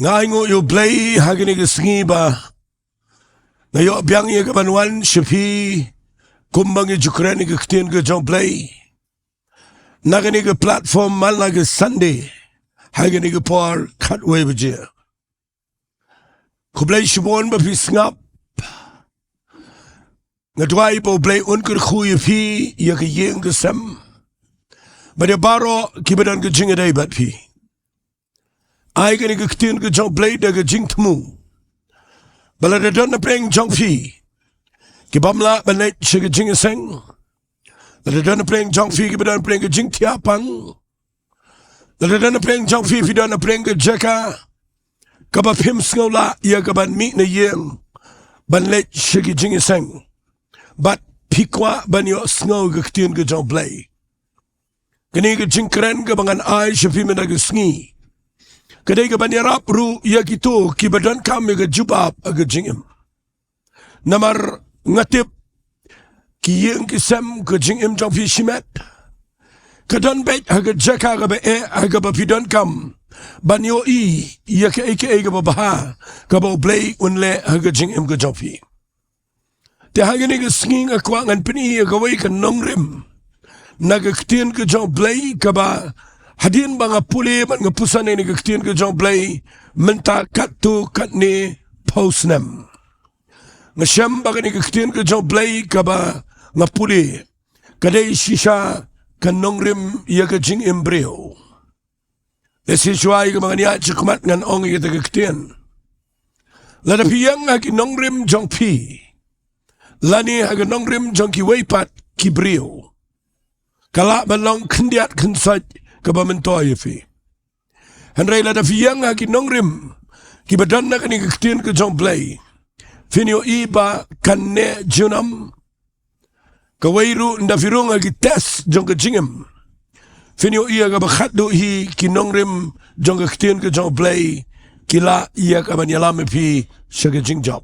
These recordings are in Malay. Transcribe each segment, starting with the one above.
Ktien U Blei hangne ke Sngi ba ngayo biang ye ke banwan shepi kumbang ye jukrani ke Ktien U Blei nagani ke platform Mawlai ke Sunday hangne ke por katwe beje kublai shibon ba pi ngap ngadwai bo blai unkyrkhu ye pi ye ke yeng ke sam ba de baro kibadan ke jingiaroh bat pi ai ke Ktien U Blei de ke Jingduwai bala de don preng jong fi ki bamla banet ke Jingiaseng la de don preng jong fi ki don preng ke Jaintia pang la de don preng jong fi don preng ke Jaka kaba phim ngola ya ka ban mi na yeng banet ke Jingiaseng bat pikwa ban yo sngo ke Ktien U Blei kini ke jingkren ke bangan ai shepi mena ke Sngi kadai ke banyarap ru ya gitu ki badan kami ke jubab ke jingim namar ngatip ki yeng ki sem ke jingim jong fi shimet kadan bet ke Jaka ke be ke ba pidon kam banyo I ya ke ke ba bah ke ba blei unle ke jingim ke jong fi te hagene ke Sngi akwa ngan pini ke wei ke Nongrim na ke Ktien U Blei ke ba hadin banga puli man ngapusan ni ke Ktien U Blei menta katu katni posnem ngasham baga ni ke Ktien U Blei kaba ngapuli kadai shisha kan Nongrim ya ke jing embryo esi Jowai ke mangania chikmat ngan ong ke Ktien lada piyang ha ki Nongrim jong pi lani ha ke Nongrim jong ki weipat ki brio kala balong kendiat kensaj kaba mentoy fi henry la da fiang ki Nongrim ki badan na kani Ktien U Blei finio iba kanne junam kawairu nda firunga ki tes jong ke jingem finio ia ka bakhadu hi ki Nongrim jong ke Ktien U Blei kila ia ka banyalame fi shage jingjob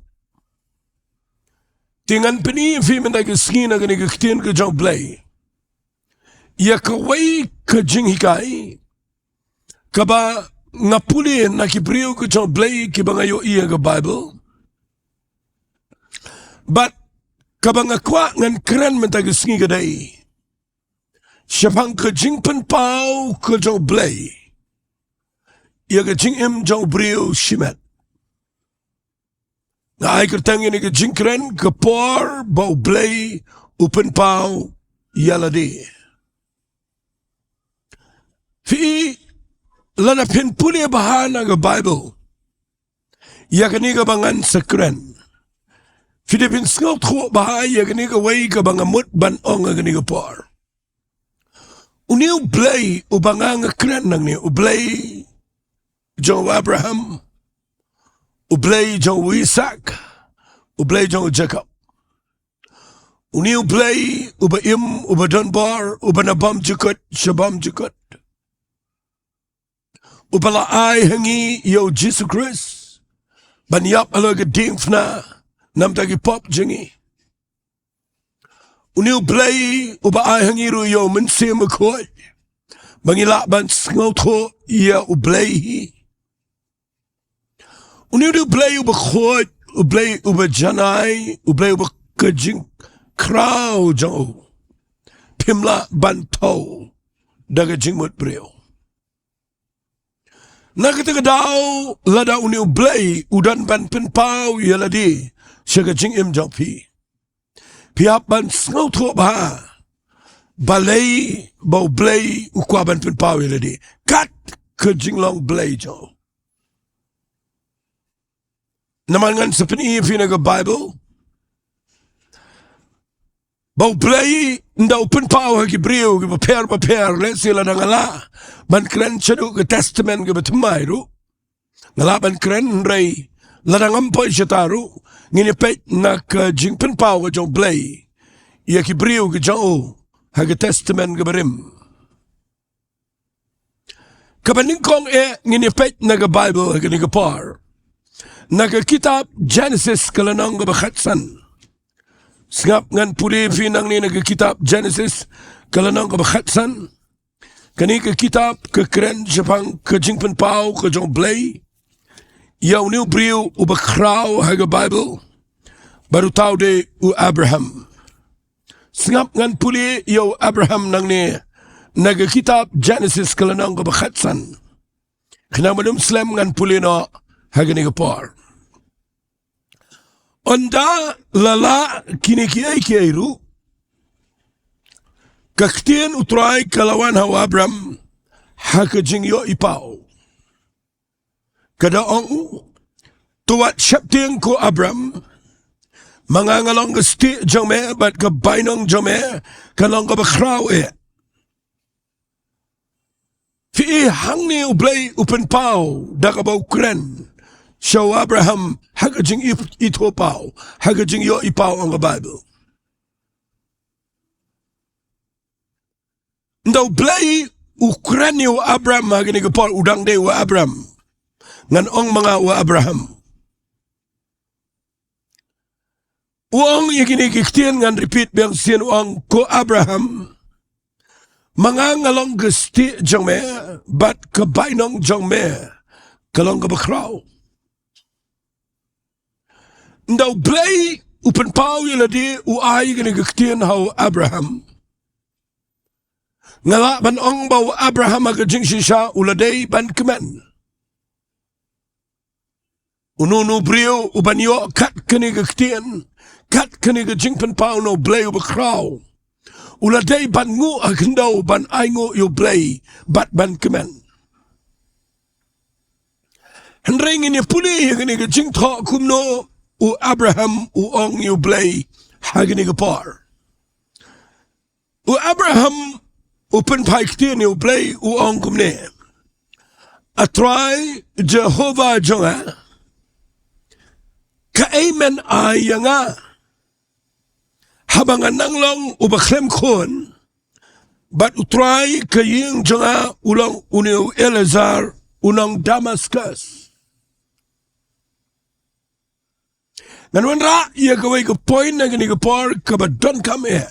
tingan peni fi menda ke Sngi na kani Ktien U Blei ia kawai ke jinghikai kaba ngapuli na kibriu U Blei ki bangayo iya ke Bible but kaba ngakwa ngan keren menta ke Sngi kadai syapang ke Pynpaw U Blei ia ke jingim jong briu shimet na ai kertang ini ke jingkren ke por bau Blei Pynpaw Ialade fi lana pin puli bahana ke Bible ya kani ke bangan sekren fi de pin Sohthri bahaya kani ke wei ke bangamut ban ong kani ke por uni U Blei bangang kren nang ni U Blei jong Abraham U Blei jong Isaac U Blei jong Jaka uni U Blei ba im donbor nabam jukut shabam jukut upala ai hangi yo Jesus Christ banyap alo ke Diengdoh nam tagi pop jingi uni U Blei uba ai hangi ru yo mensim ko bangila ban Sohthri ya U Blei uni U Blei uba khot U Blei uba janai U Blei uba kajing kraw jo pimla banto daga jingmut brio nakita daw lada uni U Blei udan ban Pynpaw Ialade shaga jingim jong pi piap ban Sohthri ba balai bau Blei ukwa ban Pynpaw Ialade kat ke Jinglong Blei jo namangan sepeni fina ke Bible bau Blei nda Pynpaw ki brio ki paper lesi la ngala ban kren chadu ke testament ke betmai ru ngala ban kren rei la ngampo chataru ngini pet na ke Pynpaw U Blei ia ki brio ke jo ha ke testament ke berim kabaning kong ngini pet na ke Bible ke ni ke par na ke kitab Genesis kalanang ke bakhatsan Sngap ngan puli finang ni ke kitab Genesis kalanang ke bakhatsan kani ke kitab ke keren Jepang ke Pynpaw U Blei Yaw new brio u bakraw haga Bible. Baru tahu de u Abraham. Sengap ngan puli yaw Abraham nang ni naga kitab Genesis kalanang kabakhatsan. Khynnah manum slam ngan puli no haga ni kapar. Onda lala kini kiai ru. Ktien utrai kalawan hawa Abraham haka jingyo ipau. Kadaong tuat syapting ko Abraham mangangalong gesti jome bat ka bainong jome kalong ka bakraw fi hangne U Blei u Pynpaw da ka ba Ukren show Abraham haka jing ito pau haka jing yo ipaw ang Bible ndaw Blei Ukren yo Abraham haka ni kapal udang de wa Abraham ngan ong mga wa Abraham. Uang yakini Ktien ngan repeat biang sin uang ko Abraham. Mga ngalong gesti jang me, bat kabainong jang me, kalong kabakraw. Ndaw Blei u Pynpaw Ialade uay yakini Ktien hau Abraham. Ngala ban ong baw Abraham agajing sisya ulade ban kemen. Ununu brio ubanyo kat kaniga Ktien, kat kaniga jing Pynpaw no Blei ubakraw. Uladay ban ngu agendaw ban aingo U Blei bat ban kemen. Hendring ini puli kaniga jing tho kumno u Abraham u ong U Blei haginiga par. U Abraham u Pynpaw Ktien U Blei u ong kumne. Atrai Jehovah jonga. Ka-amen ay nga. Habang Nonglum ubaklem kon, bat utray kaying janga ulang uniw Elazar unang Damascus. Nganuan ra, iya kaway ka point na ganigapar kabadon kami.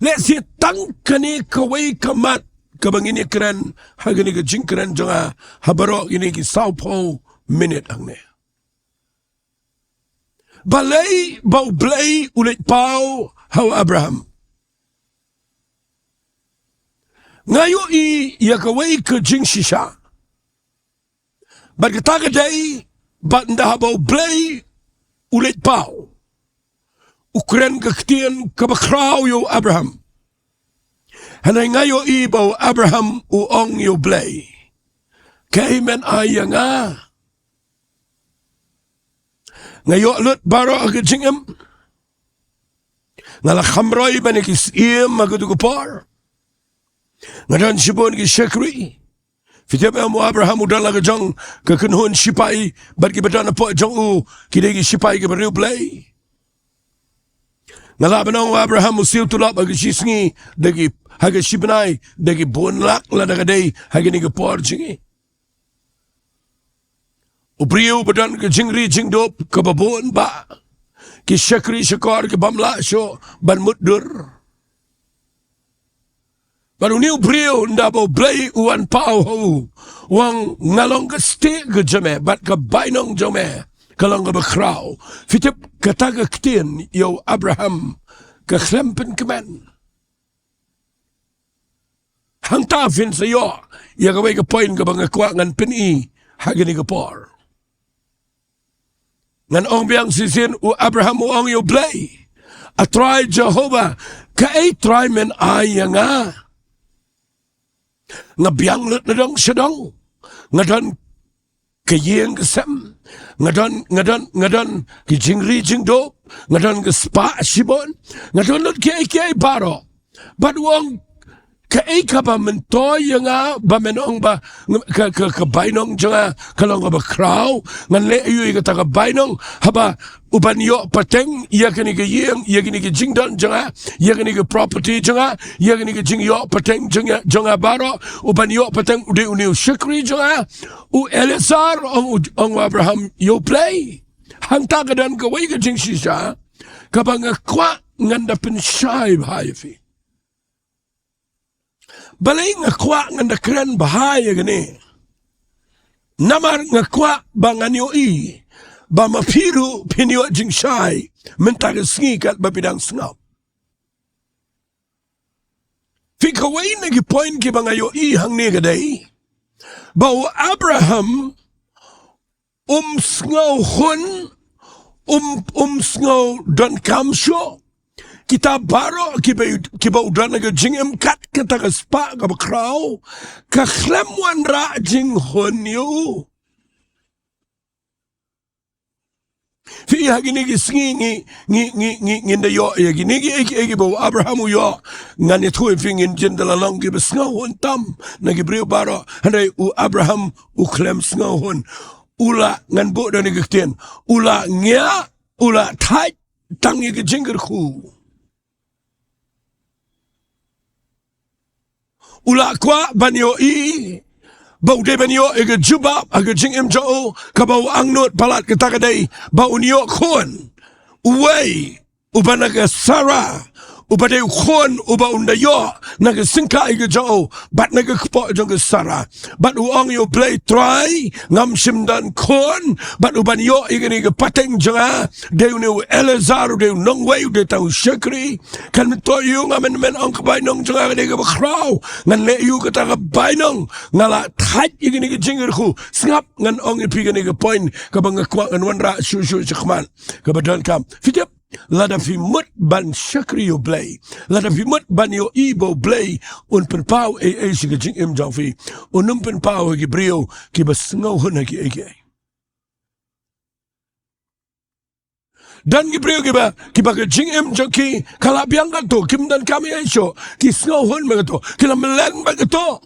Let si tang kani kaway kamat kabang inikren haganiga jingkren janga habaro iniki Sohthri minute ang ne. Balay bau Blei ulit pau hau Abraham. Ngayo yakaway ka jing sisya. Bat kataga day bat nda bau Blei ulit pau. Ukren ka Ktien kabakraw yo Abraham. Hanay ngayo bau Abraham uong U Blei. Kaimen ay nga. Ngayo alut baro agajingem. Ngalakhamroy banikis magadugupar. Ngadan sibon ki Sohthri. Fitiap mo Abraham udah lagajang kakenhun sipai bat kibadan po jong u kidegi sipai ke U Blei. Ngalaban ang Abraham usil tulap agi Sngi dagi haga sibnay dagi bonlak la dagaday haga ni gapar jingi. Ubriyo badan ke Jingduwai kababon ba ki Sohthri syakar ke bamla syo ban muddur baru ni ubriyo ndabo Blei uan pau ho wang ngalong ke ste ke jame bat ke bainong jame kalong ke bakraw fitip kataga Ktien yo Abraham ke khlempen kemen hang tafin sayo ya kaway ke poin ke bangakwa ngan pini hagini ke por. Ngan ong biang sisin u Abraham u ong U Blei. Atry Jehovah ka-try men ay nga. Nga biang lut na dong syadong. Nga don kayeng kesem. Nga don ki Jingdoh. Nga don ke spa sibon. Nga don lut kay baro. But wong kaba mentoy nga ba menong ba ka bainong janga kalong ba kraw ngan le ayu ka ta bainong haba ubanyo pateng ya kani ka yeng ya kani ka jingdon janga ya kani ka property janga ya kani ka jingyo pateng janga baro ubanyo pateng ude uniu Sohthri janga u Elazar ong Abraham U Blei hanta ka dan ka way ka jing sisa kabang kwa nganda pensay bhayafi. Balay nga kwa nga nakran bahaya gani. Namar ngakwa bangan yo ba mapiru pinyo jingshai mentag sngi kat babidang sngaw. Fikaway nagipoint ki bangayo hangne gaday. Bau Abraham sngaw hun sngaw don kamsyo. Kita baro kiba udan naga jingem kat kita kaspa kabakraw kaklemwan ra jing hun yo. Fi hagini sngi nginda yo gini egi bo Abraham yo ngani thuy fingin jindala long gi sngaw hun tam nagi brio baro handai u Abraham u klem sngaw hun ula ngan bo dan Ktien ula ngia ula thai tangi gi jingkyrkhu ula kwa banyo bau de banyo ega jubab aga jingem jo kabau angnot palat ketakadai bau nyo khon uway ubanaga sara ubade khon uba unda yo naga singka ega jo bat naga kpo jonga sara bat uong yo play try ngam simdan khon bat uban yo ega ni pateng jonga de unu Elazar de Nongway de tau Sohthri kan to yo ngamen men ong kabay nong jonga de ga kraw ngan le yu kata ga bainong ngala thaj ega ni jingkyrkhu snap ngan ong ipi ga ni point kabang kwa ngan wanra shu chkhman kabadan kam fitep lada fi mut ban Sohthri U Blei lada fi mut ban yo ibo Blei un Pynpaw siga jingem jang fi unum Pynpaw gi brio ki basngaw hun ki ege dan gi brio ki ba jingem jang ki kala biang ka to kim dan kami aiso ki sngaw hun ma to kila melan ba to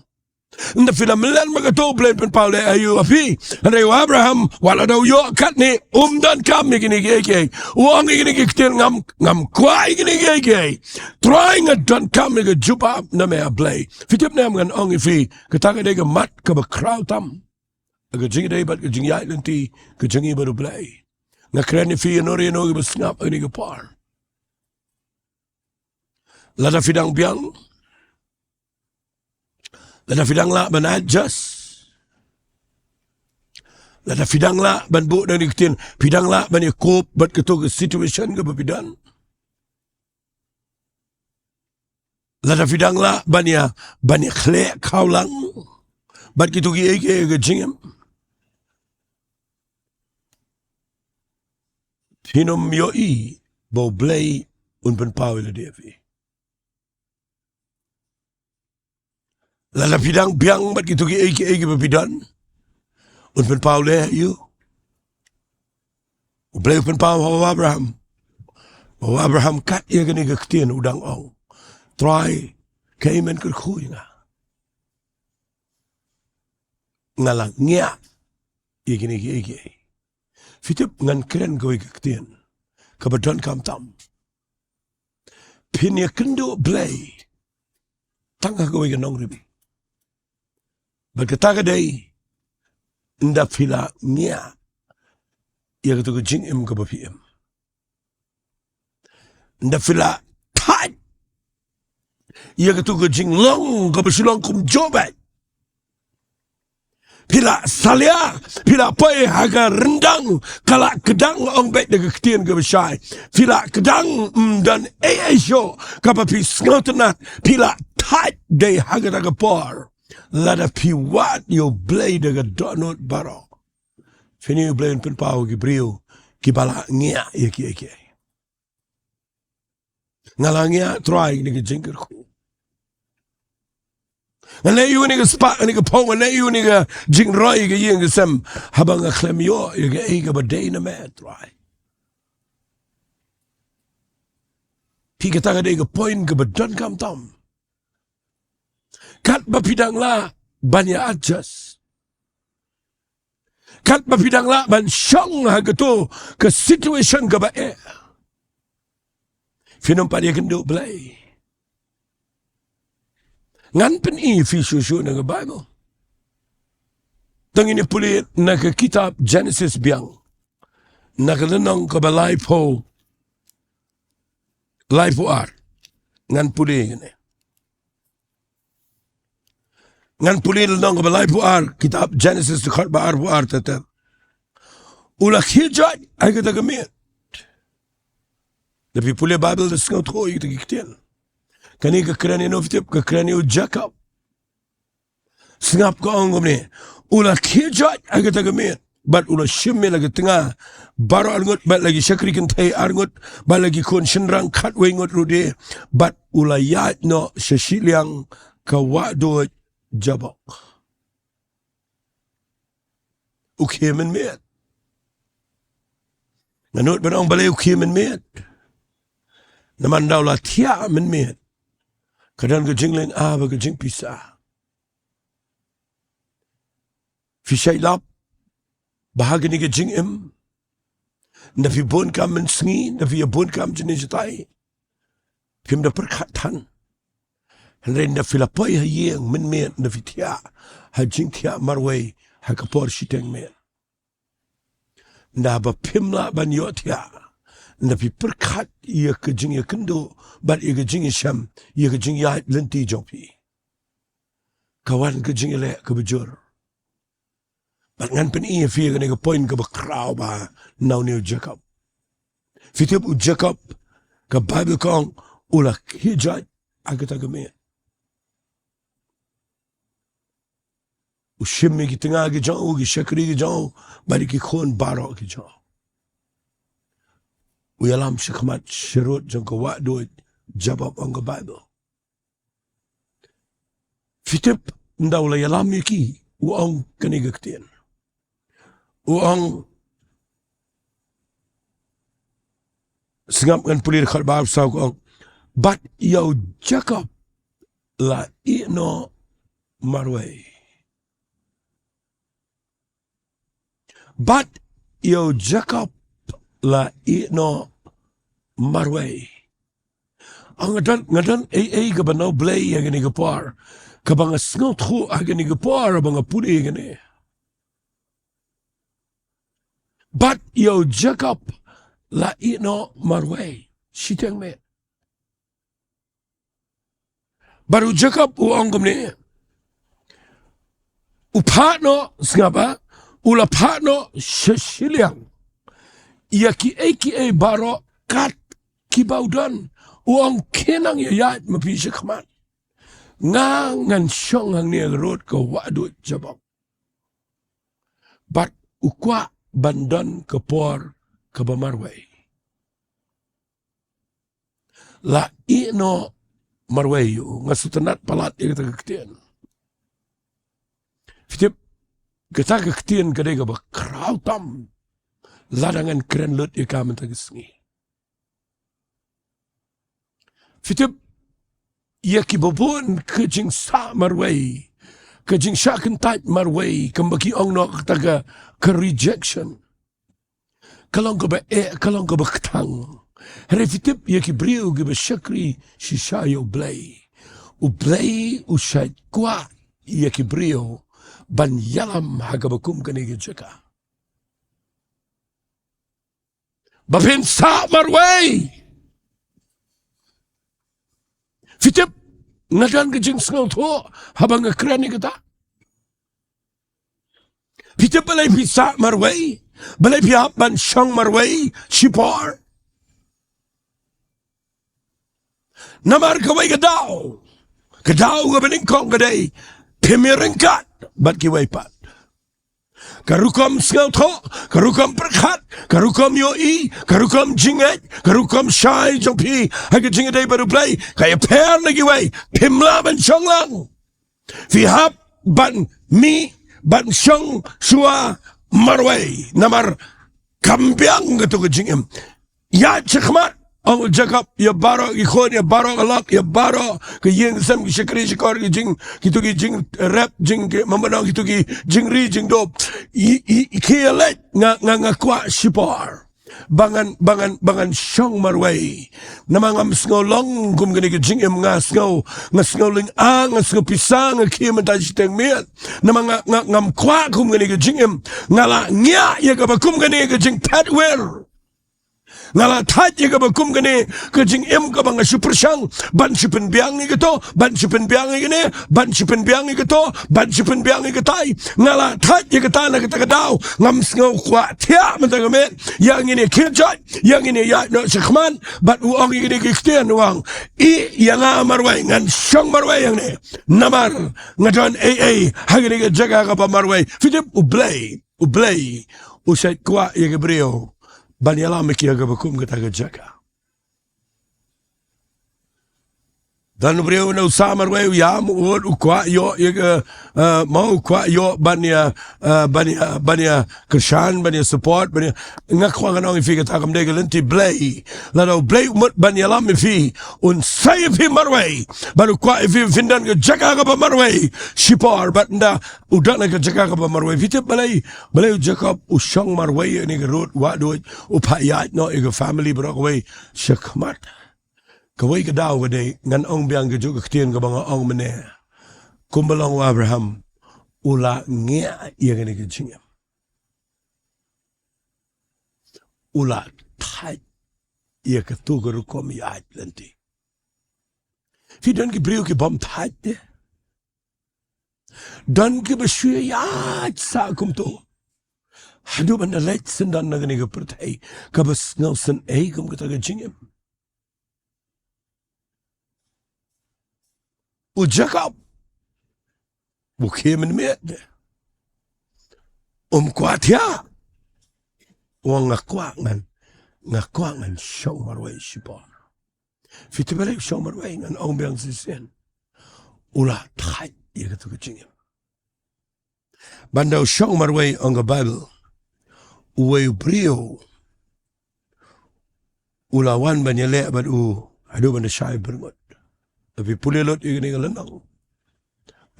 nda fila melan ma to Blei Pynpaw le ayu afi ande Abraham wala daw yo kat ni dan kami gini ege uang gini Ktien ngam kwai gini ege trying a dan kami ga jubab na me Blei fitip na ngan ong ifi kataka de ga mat ka ba kraw tam aga jingi de bat ga jingiai lenti ga jingi baru Blei na kreni fi nori no ga snap ani ga par lada fidang biang lada fidang la ban adjust lada fidang la ban bu dan Ktien fidang la ban kop bat keto situation ga babidan lada fidang la ban khle khawlang bat kitu gi ege ga jingem hinom yo bo Blei un Pynpaw le devi lada fidang biang bat kitu gi ege babidan un Pynpaw le you Blei Pynpaw Abraham kat ye gani ga Ktien udang ong try kaimen kyrkhu ngalang ngia igini ege fitip ngan kren go Ktien kabadon kam tam pinya kynduh Blei tanga go ga Nonglum bagataga dai nda fila ngia ya to jingem go bapiem nda fila thai ya to jinglong go Shillong kum Jowai pila salia pila pai haga rendang kala kedang ong bet de Ktien ga besai pila kedang dan show kapapi sngotenat pila thai de haga daga por lada pi wat yo Blei daga donot baro fini Blei Pynpaw gi brio ki bala ngia eke ngalangia try ni jingkyrkhu ngale yu ni spa ni pong ngale yu ni jingroi ga yeng sem habang klem yo ga ega ba day na man try pigata ga de ga point ga ba don kam tam kat ba pidang la banya adjust kat ba pidang la ban shong ha ga to ka situation ga ba finom pa dia kynduh Blei ngan pen fi shushu na ga Bible tangini puli na ka kitab Genesis biang na ka lenong ka ba life ar ngan puli gani Ngan pulil nong balai puar kitab Genesis dekat baar puar tetap. Ulah hijat ay kata gemit. Tapi pulih Bible dah sengau tro kita Ktien. Kani kekerani novtip kekerani Jaka. Sengap ko ang ni. Ulah hijat ay kata gemit. Bat ulah shimmi lagi tengah. Baro arngot bat lagi syakri kentai arngot. Bat lagi kon shenrang kat wengot rude. Bat ulah yat no Shillong kawadot jabok. Ukhimen met. Nanut benong balay ukhimen met. Naman daw la tia men met. Kadang ke jingling ba ke jing pisa. Fishay lap. Bahagi ni ke jing Na fi bon kam men Sngi. Na fi bon kam Jingiasyllok. Pim da perkatan. Henry na fi lapay hayeng men met. Na fi tia. Ha jing tia marway. Ha kapor shiteng met. Na ba pimla ban yotia. Na pi perkat ia ke jingia kynduh. Bat ia ke jingiasyam. Ia ke jingiat lenti jopi. Kawan ke jingilek ke bejur. Bat ngan pen ia fi ke nega poin ke bekrau ba. Nau ni Jacob. Fitip u Jacob. Ke Bible kong. Ulah hijat. Agata gemit. Ushimmi ki tengah ki jauh, ki syakri ki jauh, bari ki khon barok ki jauh. Uyalam syakmat syarut jang ka wadut jabab ang ka Bible. Fitip ndaw la yalam yaki, uang kanigaktin. Uang singap kan pulir khalbab saw ko, bat yaw Jacob la ino marway. But yo Jacob la ino marway. Ang ngadan ka ba no blay agani ka par. Ka ba nga Sohthri agani ka par ba nga puli agani. But yo Jacob la ino marway. Siteng me. Baru Jacob uang kumni. Upano sngapa. Ula pano Shillong. Ia ki baro kat kibaudan. Uang kenang yayat mapisya kaman. Ngan syong ang niya rot ka wadut jabok. Bat ukwa bandan kapor kabamarway. La ino marway yu. Nga sutanat palat iya kata Ktien. Fitip. Kita ke Ktien kadang ba krautam ladangan keren lut ikaman tag Sngi. Fitip ia kibobon ke jing sa marway ke jing syakin tat marway kembaki ong nok taga ke rejection. Kalong ka ba ktang. Hari fitip ia kibriu ke ba syakri U Blei. U Blei u syait kwa ia kibriu ban yalam hagabakum kanigi Jaka. Bapin sa marway. Fitip ngadan ke jing Sohthri habang akrani kita. Fitip balay pisa marway. Balay pihap ban syang marway. Shipar. Namar kaway kadaw. Kadaw ka baningkong kaday. Pimiringkat. Bat kiwaipat. Karukam Sohthri, karukam perkat, karukam yoi, karukam jinget, karukam syai jopi, haga jingiaday baru play, kaya per lagi way, pimla ban syonglang. Fihap ban mi, ban syong sua marway, namar kambiang gitu ke jingim. Ya cekmat. Ang Jacob, ya baro, ikon, ya baro alak, ya baro, ke yin sam, ke syakri, syakor, ke jing, gitu ke jing rap, jing, ke mamanang, gitu ke jing ri, jing do, Ialade, nga kwa shipar, bangan syong marway, namang sngaw kum gani ke jing nga sngaw ling nga sngaw pisang, nga kia mentay siteng miat, namang ngam kwa kum gani ke jing nga la ngya, ya ka ba kum gani ke jing patwer, ngala thaje ka bakum gane ka jing em ka bang super syang ban sipen biang ni to ban sipen biang ni gane ban sipen biang ni to ban sipen biang ni tai ngala thaje ka ta na ka daw ngam ngau kwa tia man ta gamet yang ini kirjat yang ini ya no sekhman bat uang ini Ktien uang yang marwai ngan syang marwai yang ni namar ngadon hagini ka Jaka ka pa marwai Ktien U Blei usai kwa ya Gabriel Banyalam kia gabakum kata Jaka. Dan beliau na usah marway yam ukwa yo mau kwa yo banya Krishan banya support banya ngakwa kanong ifi kata kam dega lenti Blei lado Blei mut banyalam ifi un say ifi marway baru kwa ifi findan ke Jaka ka marway shipar batnda udak na ke Jaka ka marway fitip balai Jaka usang marway ni ke road wa do upayat no ke family brokaway shakmat kawai ka daw ka day, ngan ong biyang ka juga Ktien ka mga ong mene. Kumbalang wa Abraham, ula nga iya ka ni ka jingam. Ula tay iya ka tu ka rukom yaad lanti. Fi dan ki briyo ki bom tay de. Dan ki basya yaad sa akum to. Hadu ban na lait sendan na ka ni ka pertay, kabas ngaw san kum ka ta ka jingam. Jaka bukan met kuatia uang ngakwangan syong marway sipon fitibalik syong marway ngan ong biang sisen ula thai ya katu kecingin bandau syong marway ang Bible uwe brio ulawan banyale badu adu banda syai bermut tapi pulelot ini ngalenang.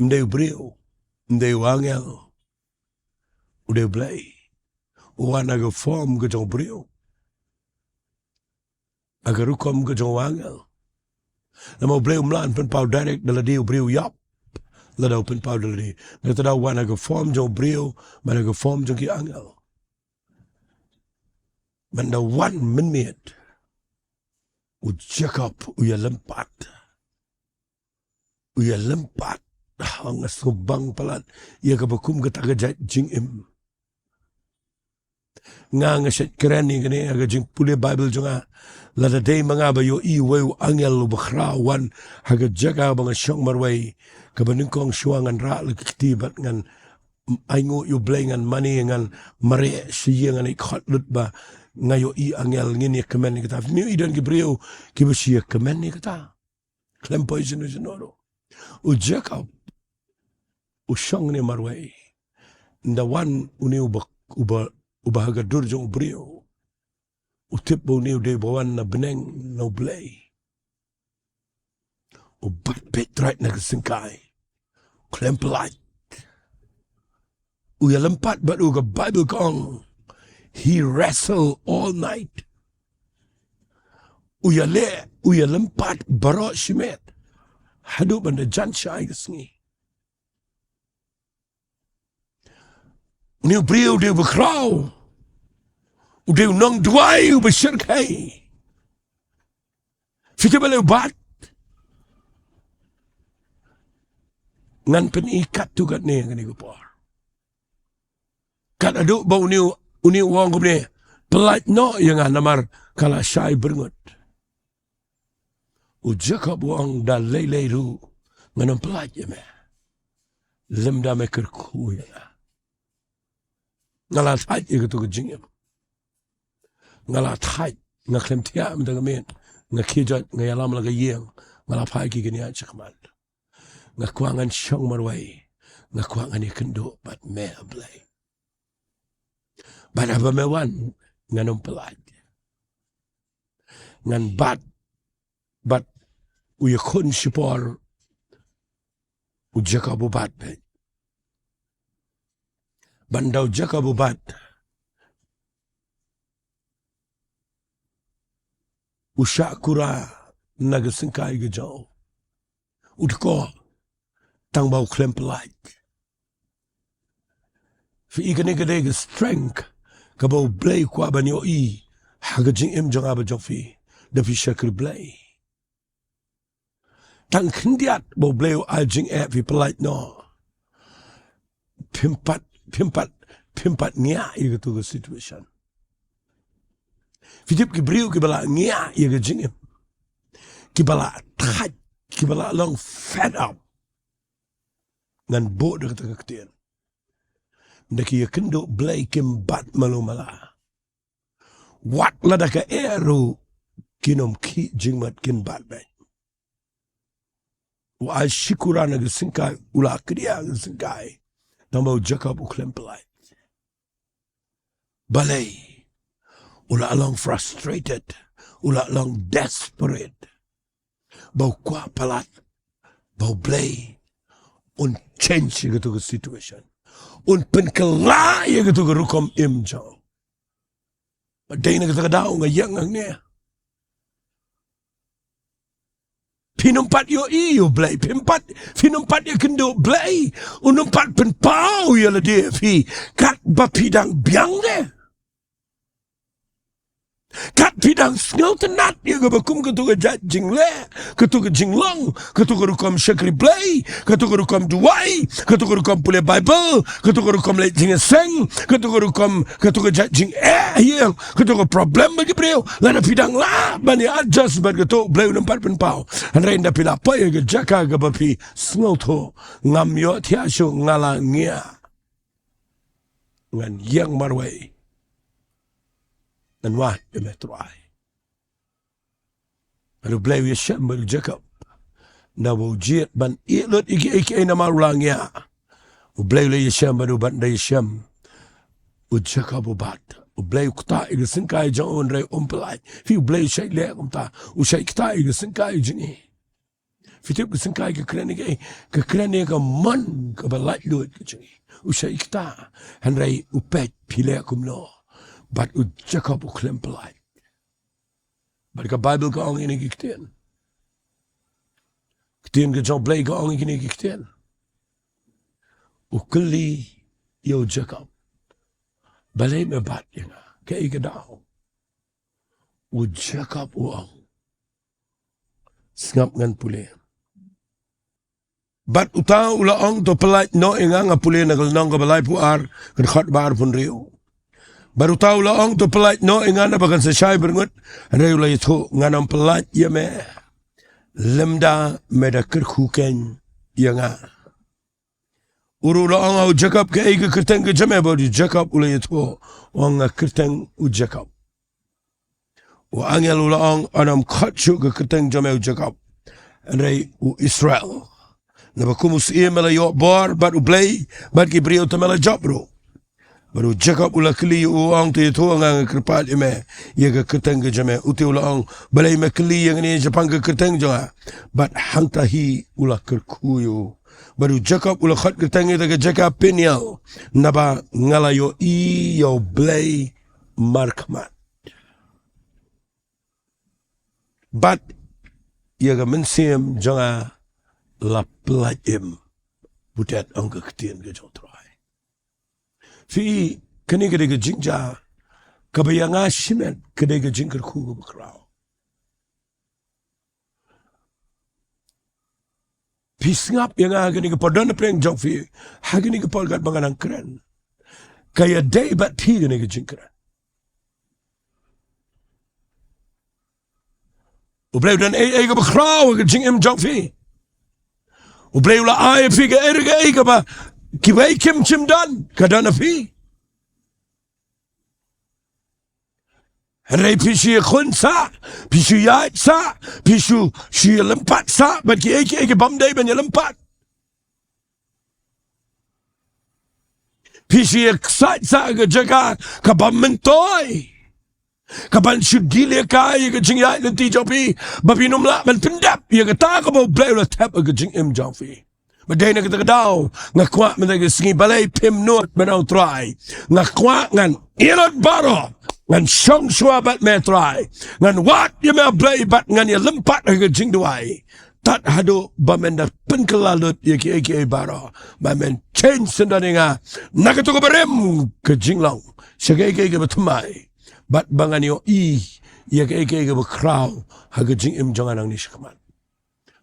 Mdai brio, mdai wangel, udah Blei, wana ga form ga jong brio, agar rukom ga jong wangel. Nama Blei umlan Pynpaw direct dala dia brio yap, lada Pynpaw dala dia. Nata wana ga form jong brio, mana ga form jong ki angel. Manda wan minmiet, ujakap uya lempat. Uya lempat hang subang palat ia kabakum kata gajat jingim nga set kerani kene aga jing pule Bible jonga lada day mga bayo iwe angel bakrawan haga Jaka bang syong marway kabaningkong syuangan ra lektibat ngan aingo yu Blei ngan mani ngan mare siya ngan ikhatlut ba ngayo angel ngini kemen kata mi idan gibreo kibasiya kemen kata klempo isinoro Jaka usyang ni marway ndawan uni ubahaga durjong brio utip bo ni de bawan na beneng no Blei ubat petrait na kesengkai klempelait uya lempat bat uga Bible kong he wrestle all night uya lempat barok shimet hadu banda Jaintia Sngi. New brio de bekrau. De Nongduwai besyirkai. Fika bale bat. Ngan penikat tu kat ni ngani gupor. Kat aduk bau uni wong ko ni pelat no yang namar kala syai berngut. Jaka buang dah lei ru nganam pelat je me. Lemda me kyrkhu ya. Ngalat haj ke tu jingim. Ngalat haj ngaklem tia mendagamen ngakijat ngayalam laga yeng ngalap ki gini achakmal. Ngakwangan syong marway ngakwangan kynduh bat me Blei. Bad apa mewan nganam pelat. Ngan bat uyakun sipor Jaka bubat be. Bandau Jaka bubat. Usyak kura nagasengkai gejau. Udko tang bau klem pelat. Fi ikane gede strength kabau Blei kwa banyo haga jing jong aba jong fi da fi shakri blai tang khindiat bo blai al jing fi polite no pimpat nia iga tu situation fitip ki briu ki bala nia iga jing ki bala tight ki bala long fed up ngan bo de ta ktien ndaki ya kynduh blai kim bat malumala wat lada ka eru kinom ki jingmat kin bat bay wa al shikurana ga sinkai ula kriya ga sinkai tambo Jaka uklempelai balay ula long frustrated ula long desperate bau kwa palat bau blay un change gitu ke situation un penkela gitu ke rukom imjau badai na kita daw nga yang hangne pinumpat yo iyo blai pinumpat ya kynduh blai unumpat Pynpaw Ialade fi kat bapidang biang de kat pidang sngeltenat ya gabakum ketuga jingle ketuga jinglong ketuga rukam shakri blai ketuga rukam Jowai ketuga rukam pule Bible ketuga rukam le Jingiaseng ketuga jing yang ketuga problem bagi beliau lana pidang la bani adjust bad ketuk blai unampat Pynpaw hanrain da pila pa ya Jaka gabapi sngelto ngam yo tiasyo ngala ngia ngan yang marwai and what the metrai alu blai wi sham bal Jacob na wo jet ban ilot iki na marulang ya u blai le sham bal ban dai sham u Jacob bat u blai kta ig sinkai jon re umpelai fi blai shay le umta u shay kta ig sinkai jini fitip sinkai ka krane ka man ka balai lut jini u shay kta han re u pet pile kumno but u Jacob uklempelai but ka Bible ka ang ini Ktien ka jong blai ka ang ini Ktien u kli yo Jacob balai me bat yang ka igadao u Jacob u ang ngap ngan pule bat utang ula ang to pelai no inga nga pule nagal nong ka balai puar kan khat bar pun riu baru tahu lah orang tu pelat no ingana bagan sesai berngut ada ulai itu nganam pelat ya me lemda meda kyrkhu yang uru lah orang au Jacob ke ega kerteng ke jame baru Jacob ulai itu orang kerteng u Jacob wa angel ulah orang anam khachu ke kerteng jame u Jacob andai u Israel nabakumus mela yo bor bat u blai bat ki brio tamela jabro baru Jacob ula kli uang tu itu ang kerpat ime ya ke kerteng ke jame uti ula ang balai me kli yang ni Jepang ke kerteng jonga bat hang tahi ula kyrkhu yo baru Jacob ula khat kerteng itu ke Jaka Pynpaw naba ngalayo yo blai markmat bat ya ke mensim jonga la plaim butet ang ke Ktien ke jotro fi kani kedega jingja kabayanga shimen kedega jingkyrkhu bakrao pisngap yang agani ke podon preng jok fi hagani ke polgat banganang keren kaya day bat pi gani ke jingkran ublay dan ke bakrao ke jingim jok fi ublay ula ay fi ke erga ke ba kibai kim chim dan kadana fi Rai pisu khun sa pisu yat sa pisu shi lempat sa bat ki eke bam dai ban lempat pisu sat sa ke Jaka ka bam mentoi ka ban shudile ka ke jingiat nanti jopi babinum la ban pendap ya ka ta ka bo blai la tap ke jingim jofi badai na kita daw ngakwa menagi Sngi balai pim not menau try ngakwa ngan ilot baro ngan song shua bat me try ngan wat ya me blai bat ngan ya lempat ke Jingduwai tat hado bamenda penkelalut ya ki baro bamen change sendaninga nakatu ko barem ke Jinglong segai ke betumai Bat bangan yo ya ke bakraw haga jingim jangan ang nishkaman.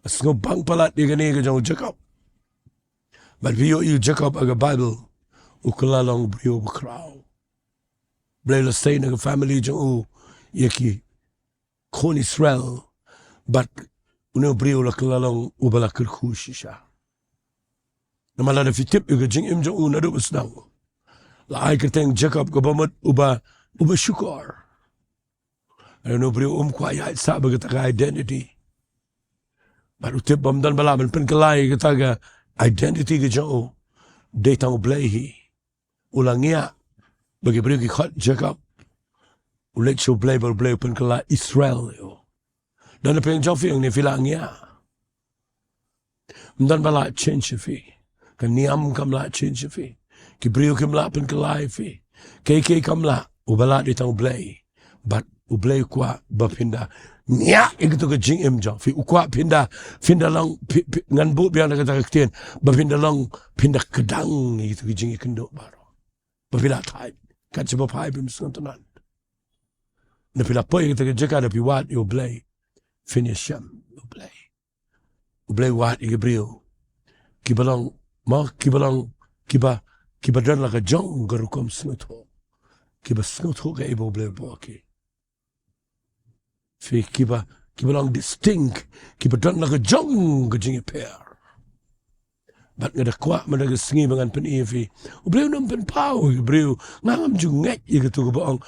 As ngo bang palat ya ke jang Jacob. But vio Jacob aga Bible ukalalong brio bakraw. Blei la stay na family jang yaki kon Israel but uno brio la kalalong ubala kyrkhu shisha. Namala na fitip yung jingim jang na dubas daw. La ay kateng Jacob kabamat uba syukor. Ano brio kwaya sa bagat ka identity. Baru tip bamdan balaman penkalay kataga identity ka jang datang Blei ulangya bagi brio ki khat Jacob ulit so Blei penkalay Israel yo. Dan apa yang jauh yang ni filangnya. Dan bala change fi. Kan niam kam la change fi. Ki brio kam la penkalay fi. Kay kam la ubala datang Blei. But Blei kwa bapinda nya itu ke jingim jang fi ukwa pinda lang ngan bu biang kata Ktien bapinda lang pinda kedang itu ke jingi kynduh baro bapila thai kan sebab hai bim sontonan na pila poi kita ke Jaka da piwat yo Blei finish him Blei wat i brio kibalang kiba dan la ka jong garukom snotho kiba snotho ka ibo Blei boki fi kiba lang distinct kiba dan la ka jong ka jingi per bat ngada kwa mana ka Sngi bangan pen fi Blei nam Pynpaw brio ngam jung ngek i ka tu ka baong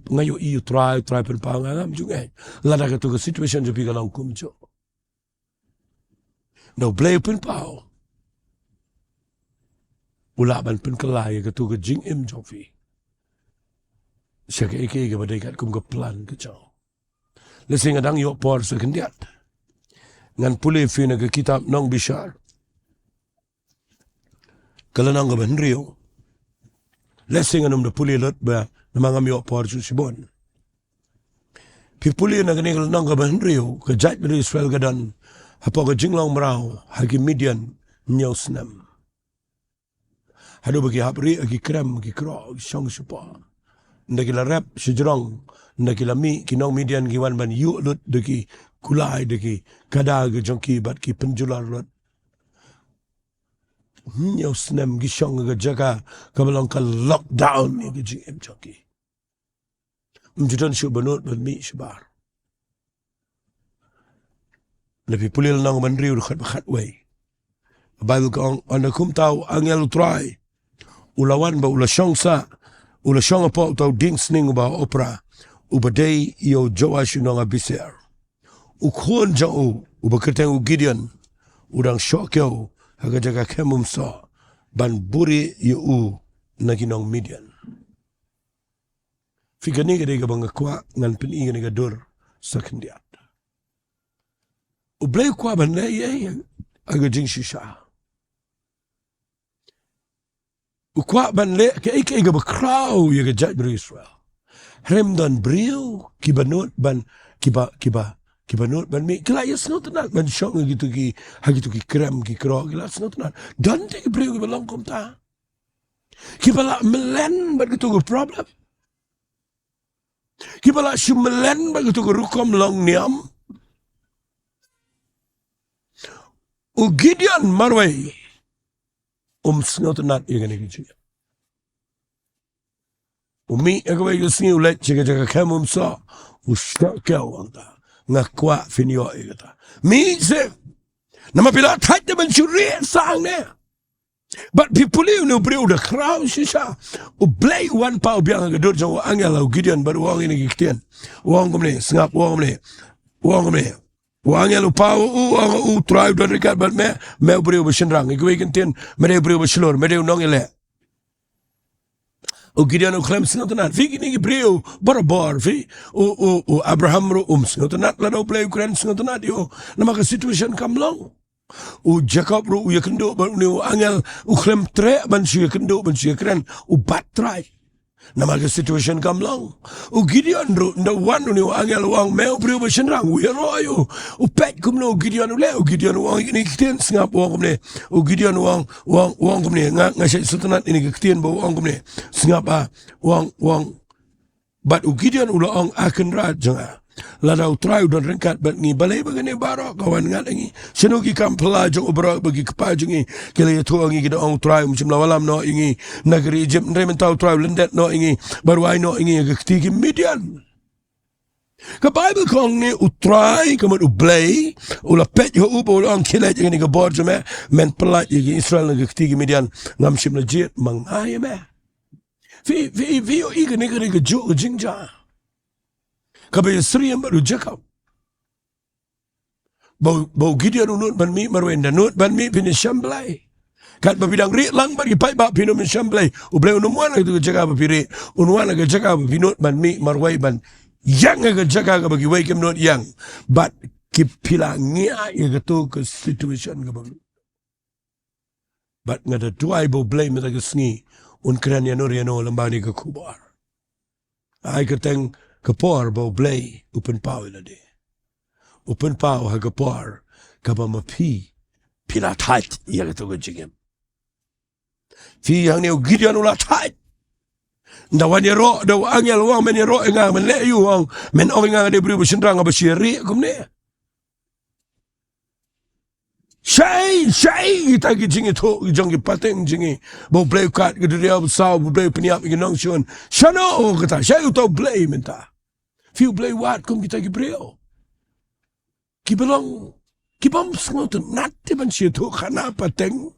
ngayo i try Pynpaw ngam jung ngek lada ka tu ka situation je pi ka lang kumjo no Blei Pynpaw ulaban penkalay ka tu ka jingim jong fi siya ka ka badai kat kum ka plan ka jaw lesing adang yo por sa kandiat ngan puli fi na ka kitab nong bishar kalanang ka banrio lesing anum na puli lot ba na mga yo por sa sibon pi puli na kanil nong ka banrio ka jat na Israel ka dan hapo ka jinglong maraw hagi Midian nyaw snam hado bagi hapri agi krem agi kro shong supa ndakila rap sejrong ndakila mi kinong Midian giwan ban yu lut deki kulai deki kada ge jongki bat ki penjular lut nyaw snam gi shong ge Jaka kabalong ka lockdown ge jingim jongki mjudan shu banut ban mi shbar lepi pulil nang ban riu khat way Bible kong anakum tau angel try ulawan ba ula shong apa tau ding sning ba opera ubadei yo Jowai shinong abiser ukhon jau ubaketeng Gideon udang shokyo haga Jaka kemum so ban buri yo naginong Midian figani gade ga banga kwa ngan peni ga dur sakandiat Blei kwa ban ye aga jing shisha ukwa ban le ke ga bakraw ye ga jat Israel rem dan brio kibanot ban kibanot ban mi kila yes not not ban shong gitu ki hagitu ki krem ki kro kila not not dan te brio ki balong kom ta kibala melen ban gitu problem kibala shumelen ban gitu rukom long niam u Gideon marway snot not ye gani gi umi agwa yo Sngi ulet Jaka kemum so u shokyo anda ngakwa finio igata mi se nama pila thait ban churi sang ne but people you know brio the crowd shisha u Blei one power biang ga dor jo angela Gideon bar wong ni Ktien wong gomne snap wong gomne Wangel upau u tribe dan rekat bat me brio bersenrang igwe kentin me brio berselur me nongele u Gideon u klem snotanat vi ni brio barbar vi u Abraham ro snotanat la do Blei Ukraine snotanat yo nama ka situation kam long u Jacob ro u kynduh ban u angel u klem tre ban si kynduh ban si Ukraine u bat try nama ka situation kam long u Gideon ro the one ni angel wang me brio bersenrang we ro yo u pet kum no Gideon le u Gideon wang ni Ktien ngap wang kum ne u Gideon wang kum ne nga sai sutanat ini Ktien bo wang kum ne ngap wang Bat ugidian ula ong akan rat janga. Ladau try udan rengkat bat ngi balai bagani barok kawan ngat ngi. Senugi kam pelajang ubrak bagi kepajengi. Kila ya tuang ngi kita ong try macam lawalam no ingi. Negeri Egypt mentau try lendet no ingi. Baru ai no ingi ke ketiki Midian. Ke Bible kong ni utrai kemudian U Blei ula pet yo ubo ula ong kilat yang ni ke bor jeme men pelat yang Israel ke ketiki Midian ngam sim legit mangai me. Vi yo iga ni ke jo ke jingja. Kabaya Sri yang baru Jaka. Bau Gideon unut ban mi marwenda nut ban mi pini Shamblai. Kat babidang ri lang bagi pai bak pino min Shamblai. U Blei unumuan itu ke Jaka bapiri. Unuan ke Jaka bapinut ban mi marwai ban yang ke Jaka ke bagi wai kem not yang. Bat kipila ngia ke tu ke situation ke bagi. Bat ngada tuai bau Blei meta ke Sngi. Unkran yanur yano lembani ke kubar. Ai keteng kapor bau Blei u Pynpaw Ialade. U Pynpaw ha kapor kaba mapi pila tight ya ketu gejingem. Fi yang ni Gideon ula tight. Ndawan ro da angel wang men ro nga men le yu wang men ong nga de bri busindrang ba shiri kumne. Shay ita gijingi to jongi pateng jingi bau Blei kat gedia besar Blei peniap nong shon. Shano kata shay uto Blei minta. Fiu Blei wat kum kita gibreo. Kibalong kibam sngoten nat ban shi to khana pateng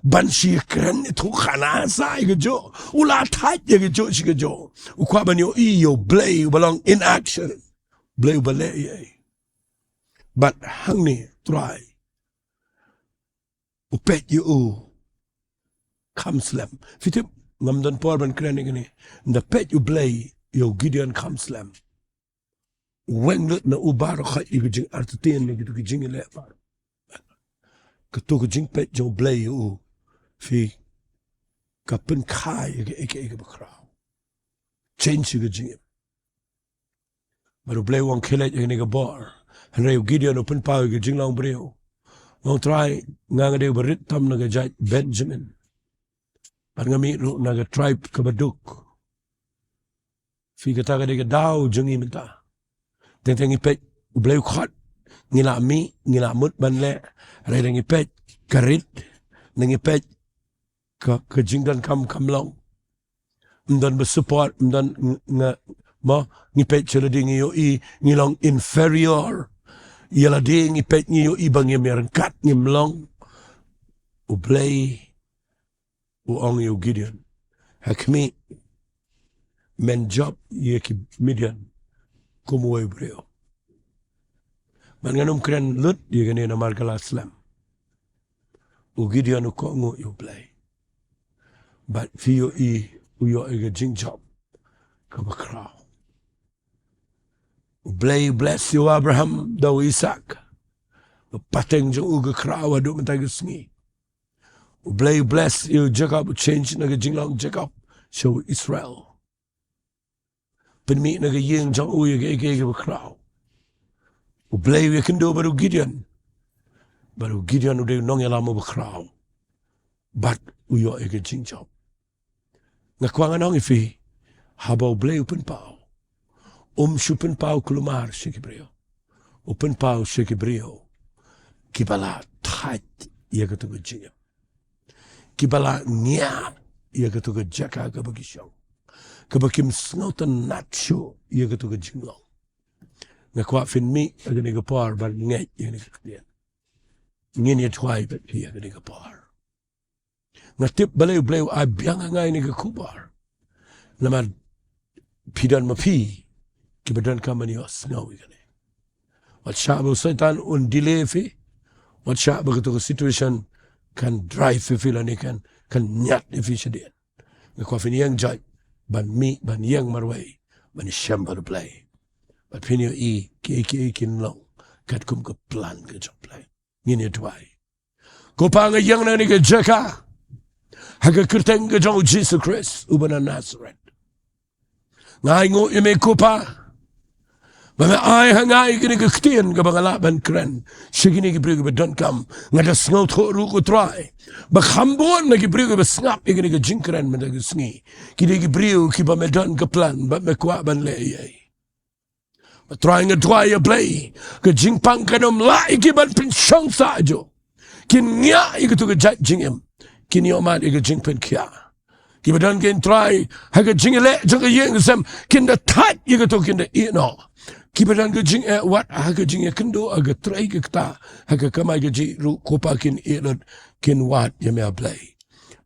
ban shi kren to khana sai gejo ula tat ye gejo shi gejo u kwa ban yo yo Blei balong in action Blei balai ye but hangne try u pet you Counselling fitip ngam donbor ban kren ni the pet you Blei yo Gideon Counselling weng lut na ubar kha igijing artiten ni gitu kijing le par ketu kijing pet jo Blei u fi kapen kai eke bakrao change kijing baru Blei wong kelet ni ga bor hanre Gideon u Pynpaw kijing long breu wong try ngade berit tam na ga jaj Benjamin par ngami ru na ga tribe kabaduk fi kata ga daw jungi minta teng ipet U Blei khot ngila mi ngila mut ban le re deng ipet karit deng ipet ke jingdan kam long mdan bersupport mdan ma ngipet cheladi ngiyo I ngilong inferior Ialade ngipet ngiyo I bang merengkat ngimlong U Blei u ong yo Gideon hakmi men job ye ki Midian kumuway breo. Man ganum kren lut di ganina markala slam. U Gideon u kongo U Blei. But fiyo I uyo ega jing job kaba kraw. U Blei bless you Abraham daw Isaac. Pateng jo uga kraw adu mataga Sngi. U Blei bless you Jacob change naga jinglong Jacob show Israel. Penmi naga yeng jang uye ge bakraw. U Blei we kynduh baru Gideon. Baru Gideon udah nong lama bakraw. But uyo ege jing job. Ngakwangan nong ifi habau Blei u Pynpaw. Shu Pynpaw kulumar shikibreo. U Pynpaw shikibreo. Kibala tat ia ketuga jingam. Kibala nya ia ketuga Jaka ke bagi Shillong. Kebakim snautan nacho ia ketuga jinglong. Ngakwa fin mi aga ni kapar bar nget ia ni kakdian. Ngini tuai bet pi aga ni kapar. Ngatip balay blay abyang ngay ni kakubar. Naman pidan mapi kibadan kaman yos ngawi gani. Wat sya'ba usaitan un delay fi. Wat sya'ba ketuga situation kan drive fi filani kan nyat fi syadian. Ngakwa fin yang jaj ban mi ban yang marway ban shambal Blei ban pinyo I kinlong kat kum ke plan ke job Blei ngini tuai ko pa nga yang na ni ke Jaka haga kerteng ke jong Jesus Christ ubana Nazareth ngai ngo ime ko pa Bame ai hangai kini ke ktien ke bangala ban kren. Shigini ke brige bedon kam. Ngada sngal tho ru ko try. Ba khambon na ke brige be snap kini ke jingkren men ke sngi. Kini ke brio ki ba medon ke plan ba me kwa ban le ye. Ba trying a Jowai U Blei ke jingpang kanom lai ki ban pin shong sa jo. Kin nya ke tu ke jat jingem. Kini omat ke jingpen kya. Ki ba don ken try ha ke jingile jong ke yeng sem kin da tat ke tu kin da no. Kibadan ke jing wat haga jing kynduh aga trai ke kta haga kamai ke ji ru kopa kin elot kin wat yame Blei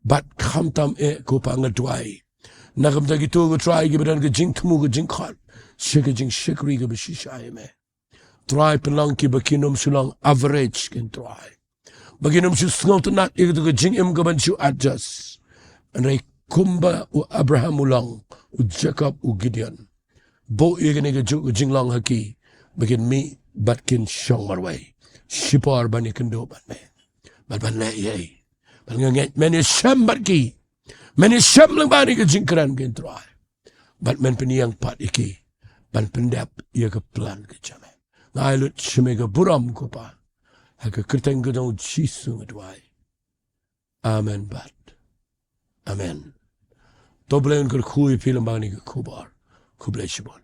bat khamtam kopa ngadwai nagam ta gitu go try kibadan ke jing tmu ke jing khat shike jing shikri ke bishisha yame try pelang ki bakinum Shillong average kin try baginum shu sngot nat ke jing em ke ban shu adjust and kumba u Abraham ulang u Jacob u Gideon bo yegene ke jinglong haki begin mi batkin shong marway shipar bani kynduh ban me ban le ye ban nget men sham batki men sham lang bani ke jingkran ken try bat men peniang pat iki ban pendap ye ke plan ke chame ngai lut shme ke buram ko pa ha ke kerteng ke dong jisu ngadwai amen bat amen to blen ke khu film bani ke kubar ku blai shibon